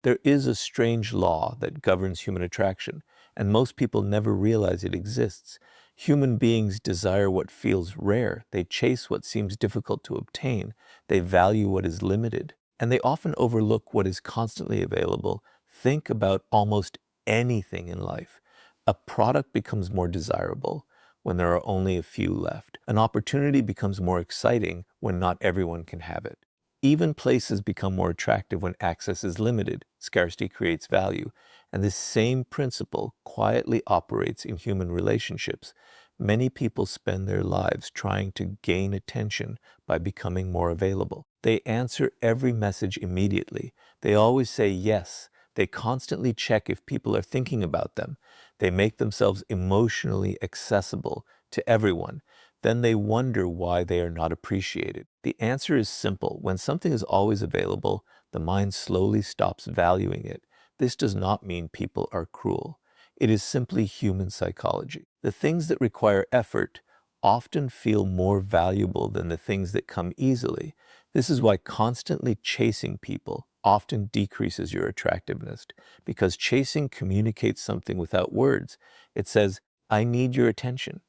There is a strange law that governs human attraction, and most people never realize it exists. Human beings desire what feels rare. They chase what seems difficult to obtain. They value what is limited, and they often overlook what is constantly available. Think about almost anything in life. A product becomes more desirable when there are only a few left. An opportunity becomes more exciting when not everyone can have it. Even places become more attractive when access is limited. Scarcity creates value. And this same principle quietly operates in human relationships. Many people spend their lives trying to gain attention by becoming more available. They answer every message immediately. They always say yes. They constantly check if people are thinking about them. They make themselves emotionally accessible to everyone. Then they wonder why they are not appreciated. The answer is simple. When something is always available, the mind slowly stops valuing it. This does not mean people are cruel. It is simply human psychology. The things that require effort often feel more valuable than the things that come easily. This is why constantly chasing people often decreases your attractiveness, because chasing communicates something without words. It says, I need your attention.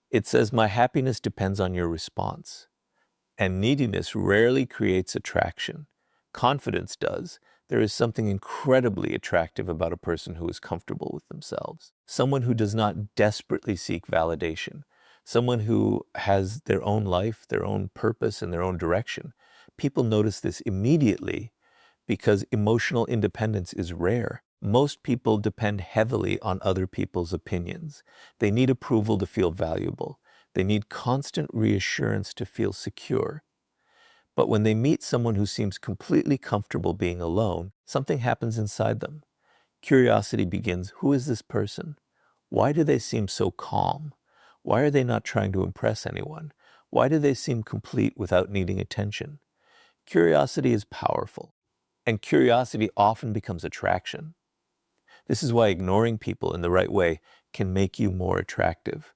It says, my happiness depends on your response. And neediness rarely creates attraction. Confidence does. There is something incredibly attractive about a person who is comfortable with themselves. Someone who does not desperately seek validation. Someone who has their own life, their own purpose, and their own direction. People notice this immediately because emotional independence is rare. Most people depend heavily on other people's opinions. They need approval to feel valuable. They need constant reassurance to feel secure. But when they meet someone who seems completely comfortable being alone, something happens inside them. Curiosity begins. Who is this person? Why do they seem so calm? Why are they not trying to impress anyone? Why do they seem complete without needing attention? Curiosity is powerful, and curiosity often becomes attraction. This is why ignoring people in the right way can make you more attractive.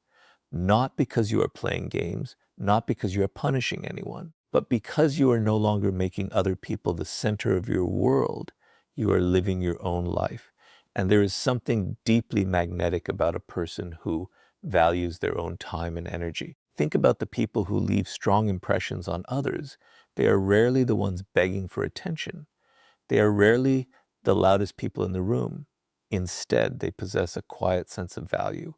Not because you are playing games, not because you are punishing anyone, but because you are no longer making other people the center of your world. You are living your own life. And there is something deeply magnetic about a person who values their own time and energy. Think about the people who leave strong impressions on others. They are rarely the ones begging for attention. They are rarely the loudest people in the room. Instead, they possess a quiet sense of value.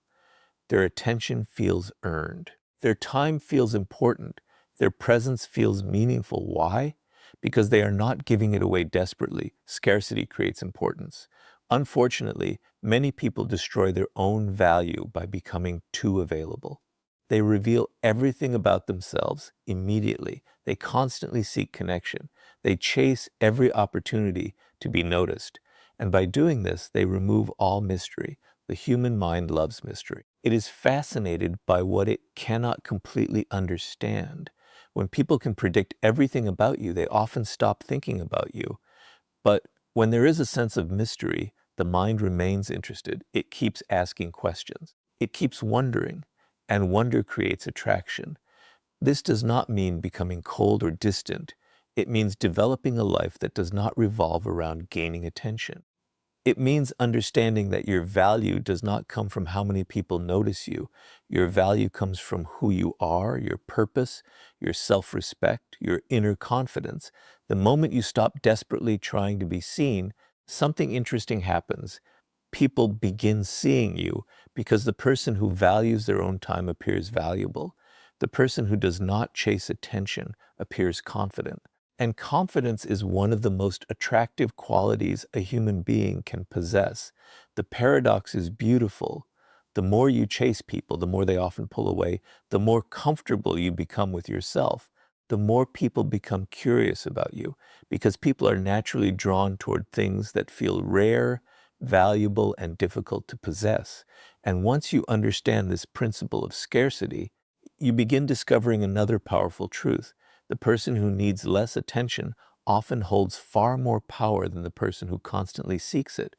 Their attention feels earned. Their time feels important. Their presence feels meaningful. Why? Because they are not giving it away desperately. Scarcity creates importance. Unfortunately, many people destroy their own value by becoming too available. They reveal everything about themselves immediately. They constantly seek connection. They chase every opportunity to be noticed. And by doing this, they remove all mystery. The human mind loves mystery. It is fascinated by what it cannot completely understand. When people can predict everything about you, they often stop thinking about you. But when there is a sense of mystery, the mind remains interested. It keeps asking questions. It keeps wondering, and wonder creates attraction. This does not mean becoming cold or distant. It means developing a life that does not revolve around gaining attention. It means understanding that your value does not come from how many people notice you. Your value comes from who you are, your purpose, your self-respect, your inner confidence. The moment you stop desperately trying to be seen, something interesting happens. People begin seeing you because the person who values their own time appears valuable. The person who does not chase attention appears confident. And confidence is one of the most attractive qualities a human being can possess. The paradox is beautiful. The more you chase people, the more they often pull away. The more comfortable you become with yourself, the more people become curious about you, because people are naturally drawn toward things that feel rare, valuable, and difficult to possess. And once you understand this principle of scarcity, you begin discovering another powerful truth. The person who needs less attention often holds far more power than the person who constantly seeks it.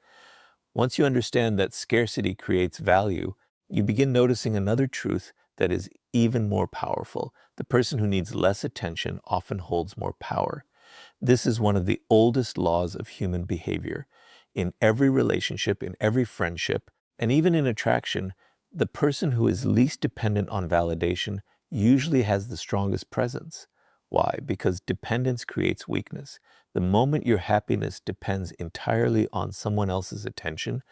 Once you understand that scarcity creates value, you begin noticing another truth that is even more powerful. The person who needs less attention often holds more power. This is one of the oldest laws of human behavior. In every relationship, in every friendship, and even in attraction, the person who is least dependent on validation usually has the strongest presence. Why? Because dependence creates weakness. The moment your happiness depends entirely on someone else's attention,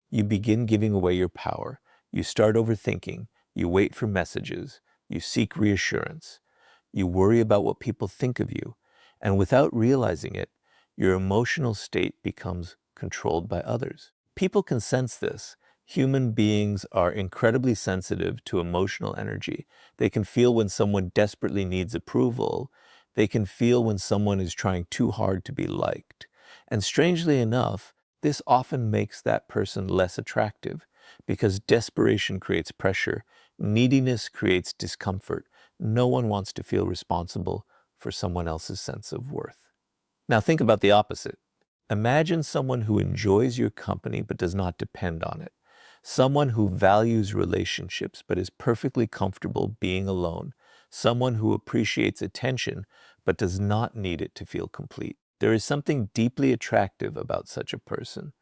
you begin giving away your power. You start overthinking. You wait for messages. You seek reassurance. You worry about what people think of you. And without realizing it, your emotional state becomes controlled by others. People can sense this. Human beings are incredibly sensitive to emotional energy. They can feel when someone desperately needs approval. They can feel when someone is trying too hard to be liked. And strangely enough, this often makes that person less attractive because desperation creates pressure, neediness creates discomfort. No one wants to feel responsible for someone else's sense of worth. Now think about the opposite. Imagine someone who enjoys your company but does not depend on it. Someone who values relationships but is perfectly comfortable being alone. Someone who appreciates attention but does not need it to feel complete. There is something deeply attractive about such a person.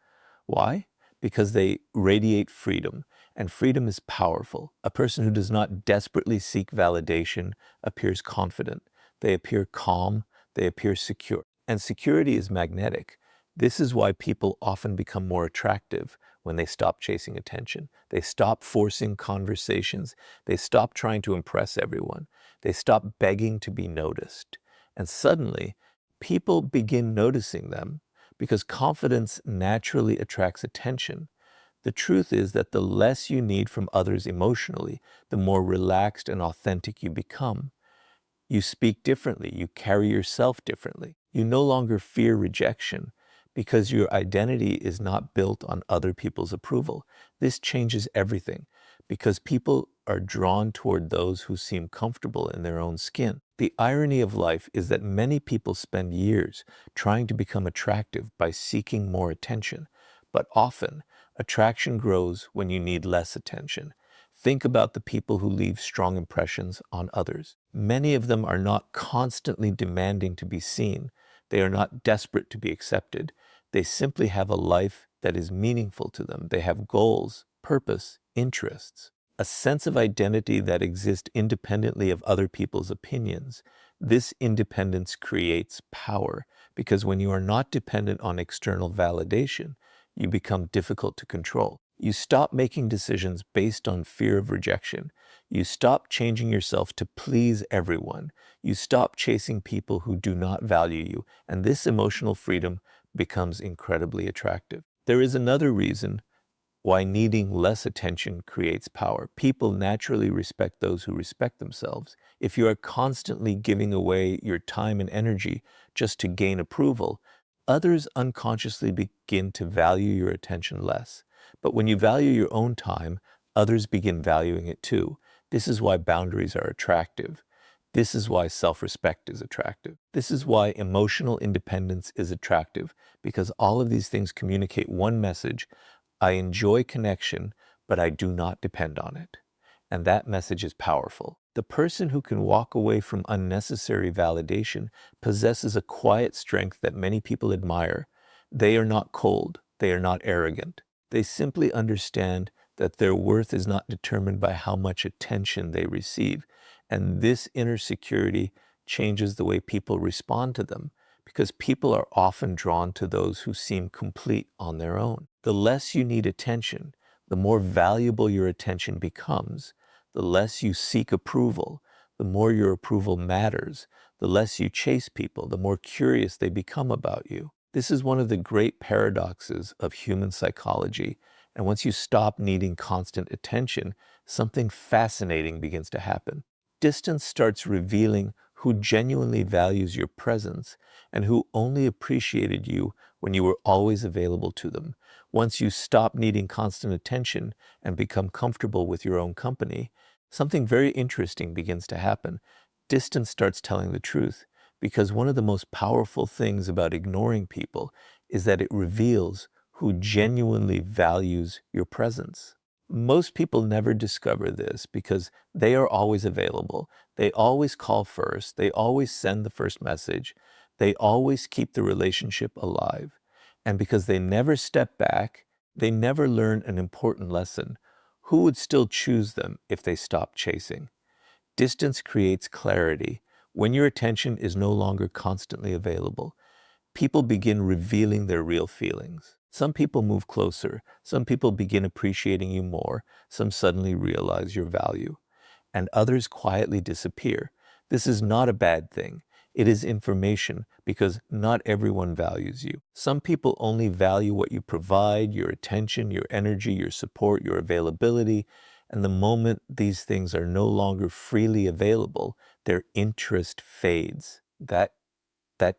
Why? Because they radiate freedom, and freedom is powerful. A person who does not desperately seek validation appears confident. They appear calm. They appear secure. And security is magnetic. This is why people often become more attractive when they stop chasing attention. They stop forcing conversations. They stop trying to impress everyone. They stop begging to be noticed. And suddenly, people begin noticing them because confidence naturally attracts attention. The truth is that the less you need from others emotionally, the more relaxed and authentic you become. You speak differently. You carry yourself differently. You no longer fear rejection because your identity is not built on other people's approval. This changes everything because people are drawn toward those who seem comfortable in their own skin. The irony of life is that many people spend years trying to become attractive by seeking more attention, but often attraction grows when you need less attention. Think about the people who leave strong impressions on others. Many of them are not constantly demanding to be seen. They are not desperate to be accepted. They simply have a life that is meaningful to them. They have goals, purpose, interests, a sense of identity that exists independently of other people's opinions. This independence creates power because when you are not dependent on external validation, you become difficult to control. You stop making decisions based on fear of rejection. You stop changing yourself to please everyone. You stop chasing people who do not value you, and this emotional freedom becomes incredibly attractive. There is another reason why needing less attention creates power. People naturally respect those who respect themselves. If you are constantly giving away your time and energy just to gain approval, others unconsciously begin to value your attention less. But when you value your own time, others begin valuing it too. This is why boundaries are attractive. This is why self-respect is attractive. This is why emotional independence is attractive, because all of these things communicate one message: I enjoy connection, but I do not depend on it. And that message is powerful. The person who can walk away from unnecessary validation possesses a quiet strength that many people admire. They are not cold. They are not arrogant. They simply understand that their worth is not determined by how much attention they receive. And this inner security changes the way people respond to them, because people are often drawn to those who seem complete on their own. The less you need attention, the more valuable your attention becomes. The less you seek approval, the more your approval matters. The less you chase people, the more curious they become about you. This is one of the great paradoxes of human psychology. And once you stop needing constant attention, something fascinating begins to happen. Distance starts revealing who genuinely values your presence and who only appreciated you when you were always available to them. Once you stop needing constant attention and become comfortable with your own company, something very interesting begins to happen. Distance starts telling the truth, because one of the most powerful things about ignoring people is that it reveals who genuinely values your presence. Most people never discover this because they are always available. They always call first. They always send the first message. They always keep the relationship alive. And because they never step back, they never learn an important lesson. Who would still choose them if they stopped chasing? Distance creates clarity. When your attention is no longer constantly available, people begin revealing their real feelings. Some people move closer. Some people begin appreciating you more. Some suddenly realize your value. And others quietly disappear. This is not a bad thing. It is information because not everyone values you. Some people only value what you provide, your attention, your energy, your support, your availability. And the moment these things are no longer freely available, their interest fades. That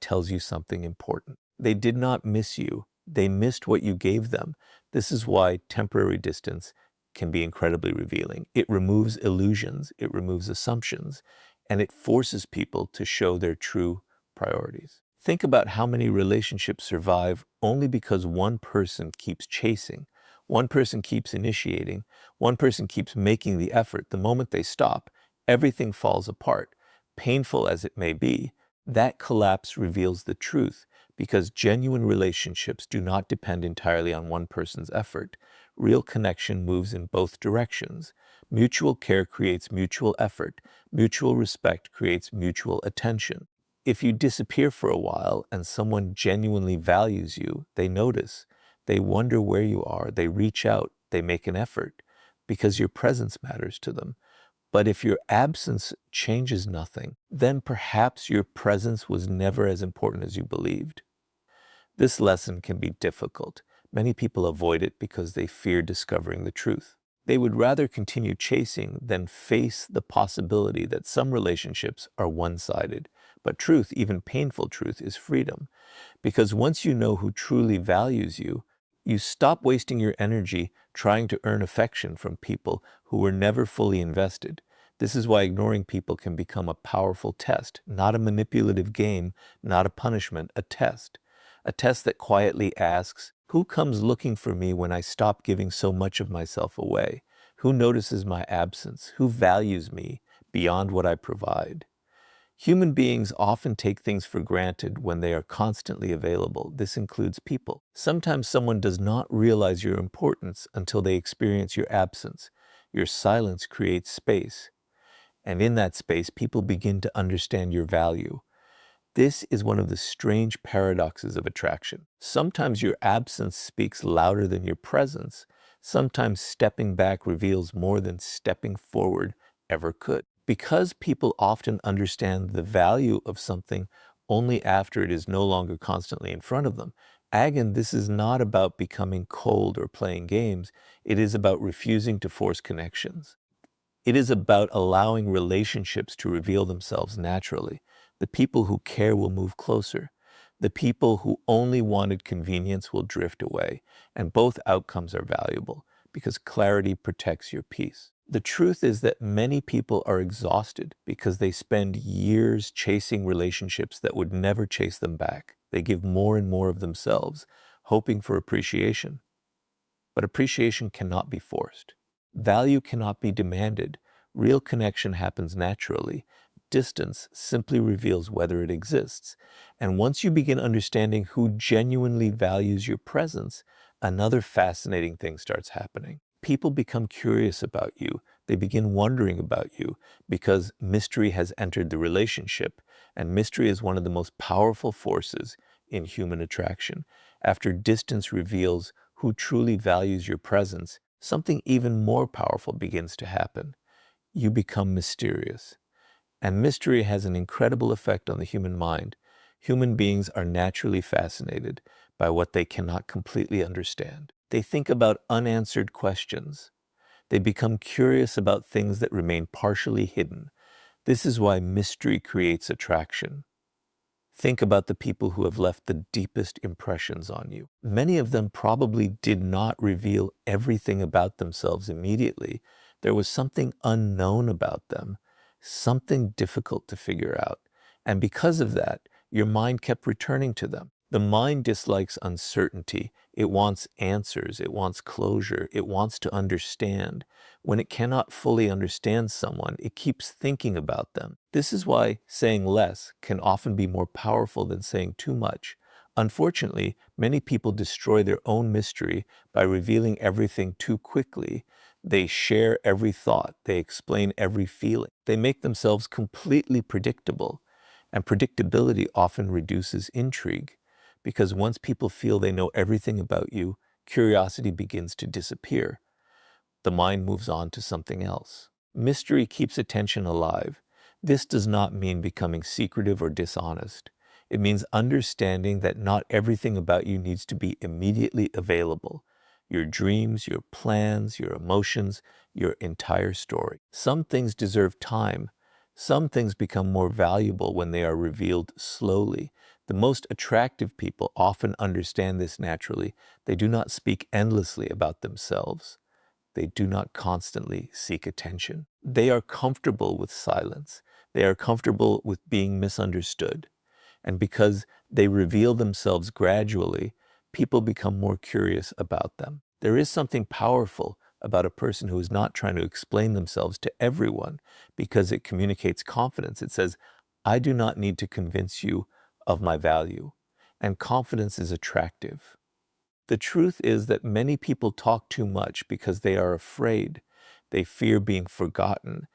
tells you something important. They did not miss you. They missed what you gave them. This is why temporary distance can be incredibly revealing. It removes illusions, it removes assumptions, and it forces people to show their true priorities. Think about how many relationships survive only because one person keeps chasing, one person keeps initiating, one person keeps making the effort. The moment they stop, everything falls apart. Painful as it may be, that collapse reveals the truth because genuine relationships do not depend entirely on one person's effort. Real connection moves in both directions. Mutual care creates mutual effort. Mutual respect creates mutual attention. If you disappear for a while and someone genuinely values you, they notice. They wonder where you are. They reach out. They make an effort because your presence matters to them. But if your absence changes nothing, then perhaps your presence was never as important as you believed. This lesson can be difficult. Many people avoid it because they fear discovering the truth. They would rather continue chasing than face the possibility that some relationships are one-sided. But truth, even painful truth, is freedom. Because once you know who truly values you, you stop wasting your energy trying to earn affection from people who were never fully invested. This is why ignoring people can become a powerful test, not a manipulative game, not a punishment, a test. A test that quietly asks, who comes looking for me when I stop giving so much of myself away? Who notices my absence? Who values me beyond what I provide? Human beings often take things for granted when they are constantly available. This includes people. Sometimes someone does not realize your importance until they experience your absence. Your silence creates space. And in that space, people begin to understand your value. This is one of the strange paradoxes of attraction. Sometimes your absence speaks louder than your presence. Sometimes stepping back reveals more than stepping forward ever could. Because people often understand the value of something only after it is no longer constantly in front of them. Again, this is not about becoming cold or playing games. It is about refusing to force connections. It is about allowing relationships to reveal themselves naturally. The people who care will move closer. The people who only wanted convenience will drift away. And both outcomes are valuable because clarity protects your peace. The truth is that many people are exhausted because they spend years chasing relationships that would never chase them back. They give more and more of themselves, hoping for appreciation. But appreciation cannot be forced. Value cannot be demanded. Real connection happens naturally. Distance simply reveals whether it exists. And once you begin understanding who genuinely values your presence, another fascinating thing starts happening. People become curious about you. They begin wondering about you because mystery has entered the relationship. And mystery is one of the most powerful forces in human attraction. After distance reveals who truly values your presence, something even more powerful begins to happen. You become mysterious. And mystery has an incredible effect on the human mind. Human beings are naturally fascinated by what they cannot completely understand. They think about unanswered questions. They become curious about things that remain partially hidden. This is why mystery creates attraction. Think about the people who have left the deepest impressions on you. Many of them probably did not reveal everything about themselves immediately. There was something unknown about them, something difficult to figure out. And because of that, your mind kept returning to them. The mind dislikes uncertainty. It wants answers. It wants closure. It wants to understand. When it cannot fully understand someone, it keeps thinking about them. This is why saying less can often be more powerful than saying too much. Unfortunately, many people destroy their own mystery by revealing everything too quickly. They share every thought. They explain every feeling. They make themselves completely predictable. And predictability often reduces intrigue, because once people feel they know everything about you, curiosity begins to disappear. The mind moves on to something else. Mystery keeps attention alive. This does not mean becoming secretive or dishonest. It means understanding that not everything about you needs to be immediately available. Your dreams, your plans, your emotions, your entire story. Some things deserve time. Some things become more valuable when they are revealed slowly. The most attractive people often understand this naturally. They do not speak endlessly about themselves. They do not constantly seek attention. They are comfortable with silence. They are comfortable with being misunderstood. And because they reveal themselves gradually, people become more curious about them. There is something powerful about a person who is not trying to explain themselves to everyone, because it communicates confidence. It says, I do not need to convince you of my value. And confidence is attractive. The truth is that many people talk too much because they are afraid. They fear being forgotten.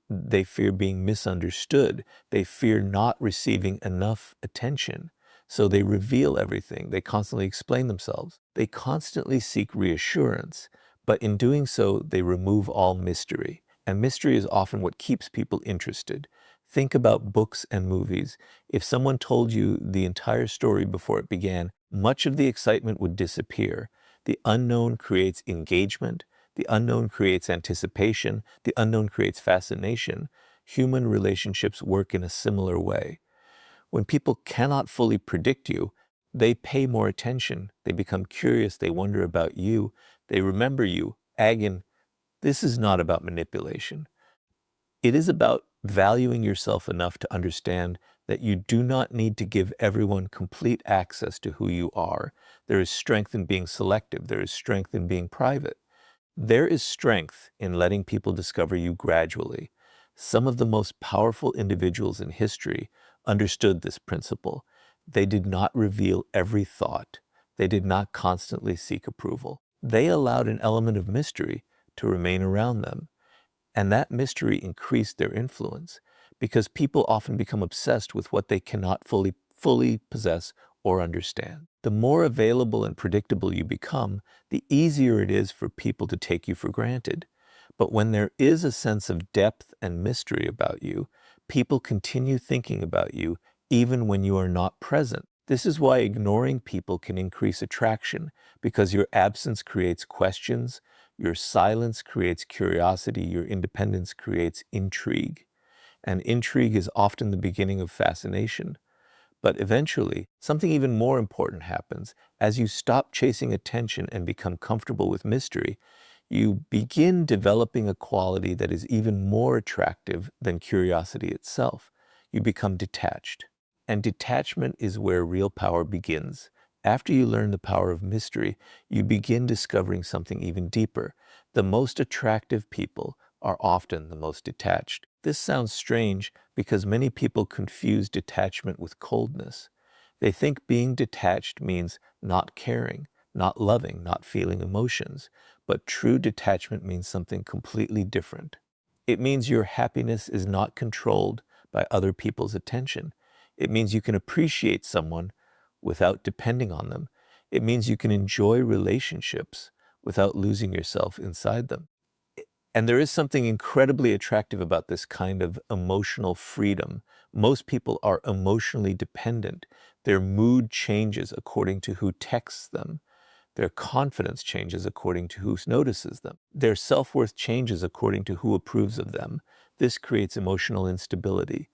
They fear being misunderstood. They fear not receiving enough attention. So they reveal everything. They constantly explain themselves. They constantly seek reassurance. But in doing so, they remove all mystery. And mystery is often what keeps people interested. Think about books and movies. If someone told you the entire story before it began, much of the excitement would disappear. The unknown creates engagement. The unknown creates anticipation. The unknown creates fascination. Human relationships work in a similar way. When people cannot fully predict you, they pay more attention. They become curious. They wonder about you. They remember you. Again, this is not about manipulation. It is about valuing yourself enough to understand that you do not need to give everyone complete access to who you are. There is strength in being selective. There is strength in being private. There is strength in letting people discover you gradually. Some of the most powerful individuals in history understood this principle. They did not reveal every thought. They did not constantly seek approval. They allowed an element of mystery to remain around them. And that mystery increased their influence, because people often become obsessed with what they cannot fully possess or understand. The more available and predictable you become, the easier it is for people to take you for granted. But when there is a sense of depth and mystery about you, people continue thinking about you even when you are not present. This is why ignoring people can increase attraction, because your absence creates questions, your silence creates curiosity, your independence creates intrigue. And intrigue is often the beginning of fascination. But eventually, something even more important happens. As you stop chasing attention and become comfortable with mystery, you begin developing a quality that is even more attractive than curiosity itself. You become detached. And detachment is where real power begins. After you learn the power of mystery, you begin discovering something even deeper. The most attractive people are often the most detached. This sounds strange because many people confuse detachment with coldness. They think being detached means not caring, not loving, not feeling emotions. But true detachment means something completely different. It means your happiness is not controlled by other people's attention. It means you can appreciate someone without depending on them. It means you can enjoy relationships without losing yourself inside them. And there is something incredibly attractive about this kind of emotional freedom. Most people are emotionally dependent. Their mood changes according to who texts them. Their confidence changes according to who notices them. Their self-worth changes according to who approves of them. This creates emotional instability.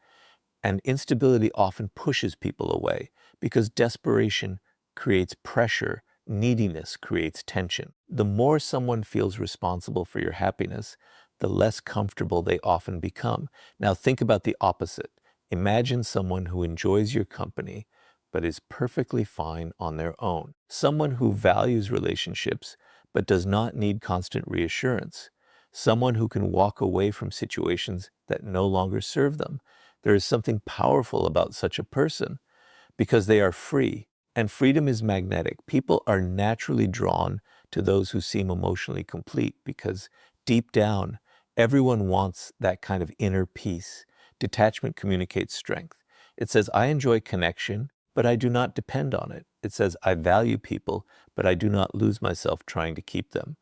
And instability often pushes people away, because desperation creates pressure, neediness creates tension. The more someone feels responsible for your happiness, the less comfortable they often become. Now think about the opposite. Imagine someone who enjoys your company, but is perfectly fine on their own. Someone who values relationships but does not need constant reassurance. Someone who can walk away from situations that no longer serve them. There is something powerful about such a person because they are free, and freedom is magnetic. People are naturally drawn to those who seem emotionally complete because deep down, everyone wants that kind of inner peace. Detachment communicates strength. It says, I enjoy connection, but I do not depend on it. It says, I value people, but I do not lose myself trying to keep them.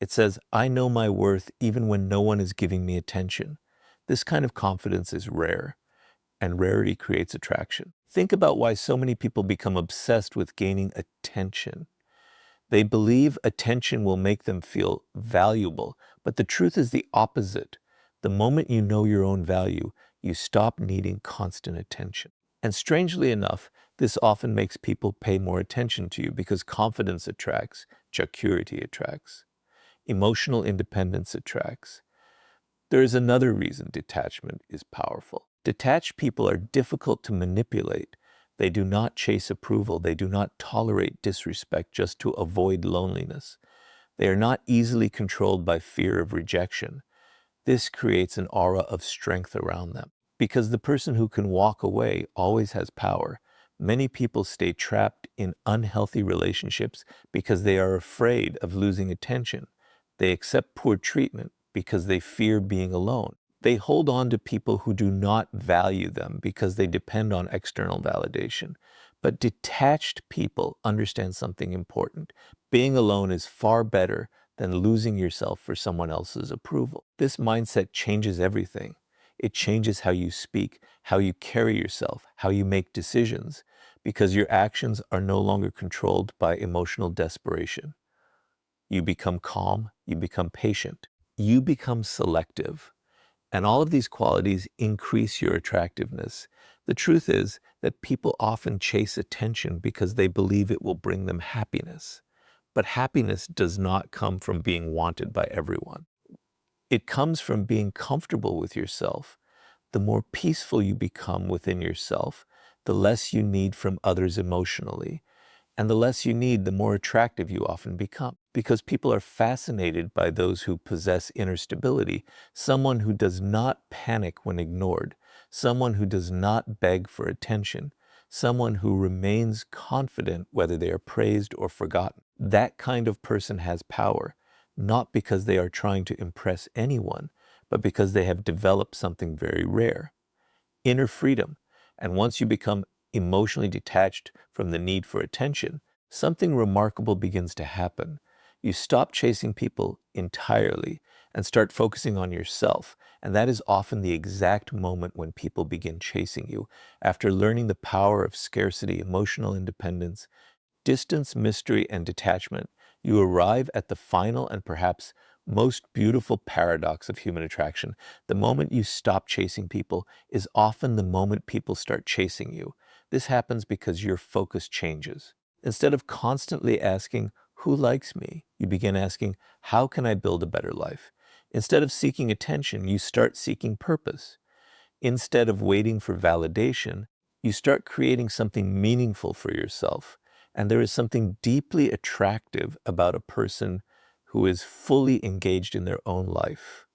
It says, I know my worth even when no one is giving me attention. This kind of confidence is rare, and rarity creates attraction. Think about why so many people become obsessed with gaining attention. They believe attention will make them feel valuable, but the truth is the opposite. The moment you know your own value, you stop needing constant attention. And strangely enough, this often makes people pay more attention to you because confidence attracts, security attracts, emotional independence attracts. There is another reason detachment is powerful. Detached people are difficult to manipulate. They do not chase approval. They do not tolerate disrespect just to avoid loneliness. They are not easily controlled by fear of rejection. This creates an aura of strength around them. Because the person who can walk away always has power. Many people stay trapped in unhealthy relationships because they are afraid of losing attention. They accept poor treatment because they fear being alone. They hold on to people who do not value them because they depend on external validation. But detached people understand something important. Being alone is far better than losing yourself for someone else's approval. This mindset changes everything. It changes how you speak, how you carry yourself, how you make decisions, because your actions are no longer controlled by emotional desperation. You become calm, you become patient, you become selective. And all of these qualities increase your attractiveness. The truth is that people often chase attention because they believe it will bring them happiness. But happiness does not come from being wanted by everyone. It comes from being comfortable with yourself. The more peaceful you become within yourself, the less you need from others emotionally. And the less you need, the more attractive you often become. Because people are fascinated by those who possess inner stability, someone who does not panic when ignored, someone who does not beg for attention, someone who remains confident whether they are praised or forgotten. That kind of person has power, not because they are trying to impress anyone, but because they have developed something very rare, inner freedom. And once you become emotionally detached from the need for attention, something remarkable begins to happen. You stop chasing people entirely and start focusing on yourself. And that is often the exact moment when people begin chasing you. After learning the power of scarcity, emotional independence, distance, mystery, and detachment, you arrive at the final and perhaps most beautiful paradox of human attraction. The moment you stop chasing people is often the moment people start chasing you. This happens because your focus changes. Instead of constantly asking, who likes me? You begin asking, how can I build a better life? Instead of seeking attention, you start seeking purpose. Instead of waiting for validation, you start creating something meaningful for yourself. And there is something deeply attractive about a person who is fully engaged in their own life.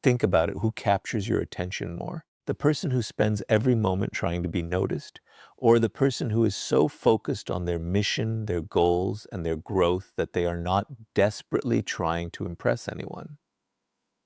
Think about it. Who captures your attention more? The person who spends every moment trying to be noticed, or the person who is so focused on their mission, their goals, and their growth that they are not desperately trying to impress anyone?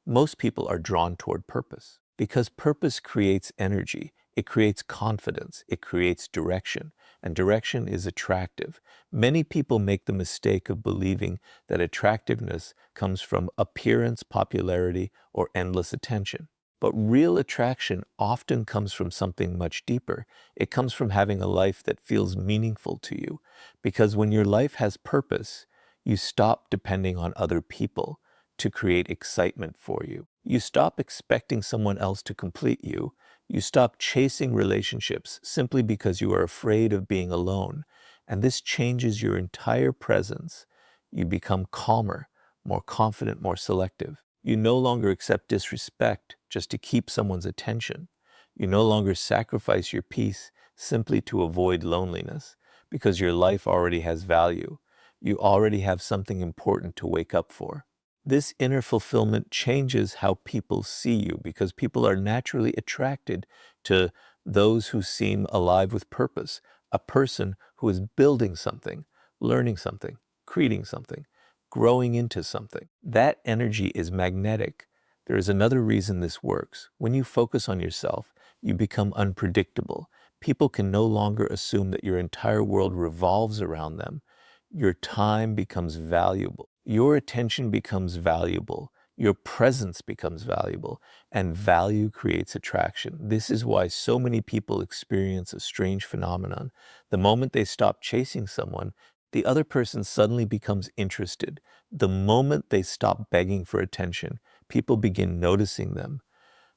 Most people are drawn toward purpose because purpose creates energy, it creates confidence, it creates direction, and direction is attractive. Many people make the mistake of believing that attractiveness comes from appearance, popularity, or endless attention. But real attraction often comes from something much deeper. It comes from having a life that feels meaningful to you. Because when your life has purpose, you stop depending on other people to create excitement for you. You stop expecting someone else to complete you. You stop chasing relationships simply because you are afraid of being alone. And this changes your entire presence. You become calmer, more confident, more selective. You no longer accept disrespect just to keep someone's attention. You no longer sacrifice your peace simply to avoid loneliness, because your life already has value. You already have something important to wake up for. This inner fulfillment changes how people see you because people are naturally attracted to those who seem alive with purpose, a person who is building something, learning something, creating something, growing into something. That energy is magnetic. There is another reason this works. When you focus on yourself, you become unpredictable. People can no longer assume that your entire world revolves around them. Your time becomes valuable. Your attention becomes valuable. Your presence becomes valuable, and value creates attraction. This is why so many people experience a strange phenomenon. The moment they stop chasing someone, the other person suddenly becomes interested. The moment they stop begging for attention, people begin noticing them.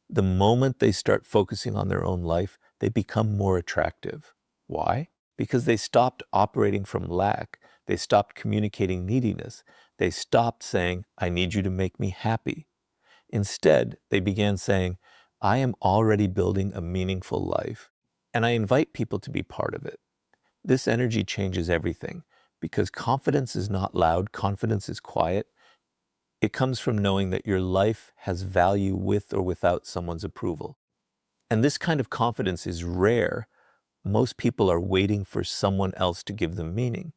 The moment they start focusing on their own life, they become more attractive. Why? Because they stopped operating from lack. They stopped communicating neediness. They stopped saying, I need you to make me happy. Instead, they began saying, I am already building a meaningful life, and I invite people to be part of it. This energy changes everything because confidence is not loud, confidence is quiet. It comes from knowing that your life has value with or without someone's approval. And this kind of confidence is rare. Most people are waiting for someone else to give them meaning.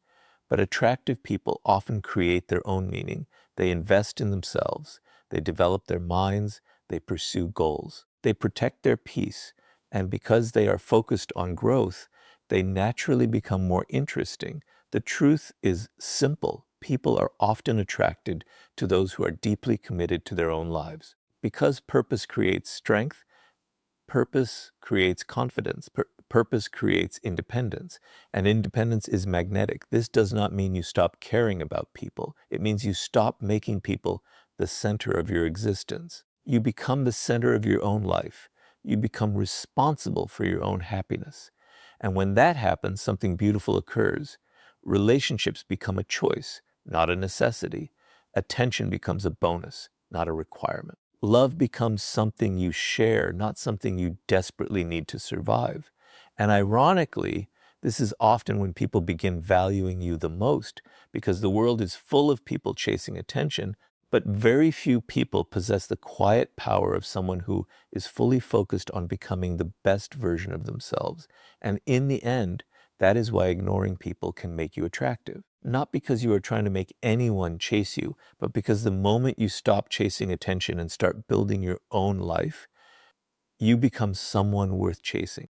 But attractive people often create their own meaning. They invest in themselves. They develop their minds. They pursue goals. They protect their peace. And because they are focused on growth, they naturally become more interesting. The truth is simple. People are often attracted to those who are deeply committed to their own lives. Because purpose creates strength, purpose creates confidence. Purpose creates independence, and independence is magnetic. This does not mean you stop caring about people. It means you stop making people the center of your existence. You become the center of your own life. You become responsible for your own happiness. And when that happens, something beautiful occurs. Relationships become a choice, not a necessity. Attention becomes a bonus, not a requirement. Love becomes something you share, not something you desperately need to survive. And ironically, this is often when people begin valuing you the most, because the world is full of people chasing attention, but very few people possess the quiet power of someone who is fully focused on becoming the best version of themselves. And in the end, that is why ignoring people can make you attractive. Not because you are trying to make anyone chase you, but because the moment you stop chasing attention and start building your own life, you become someone worth chasing.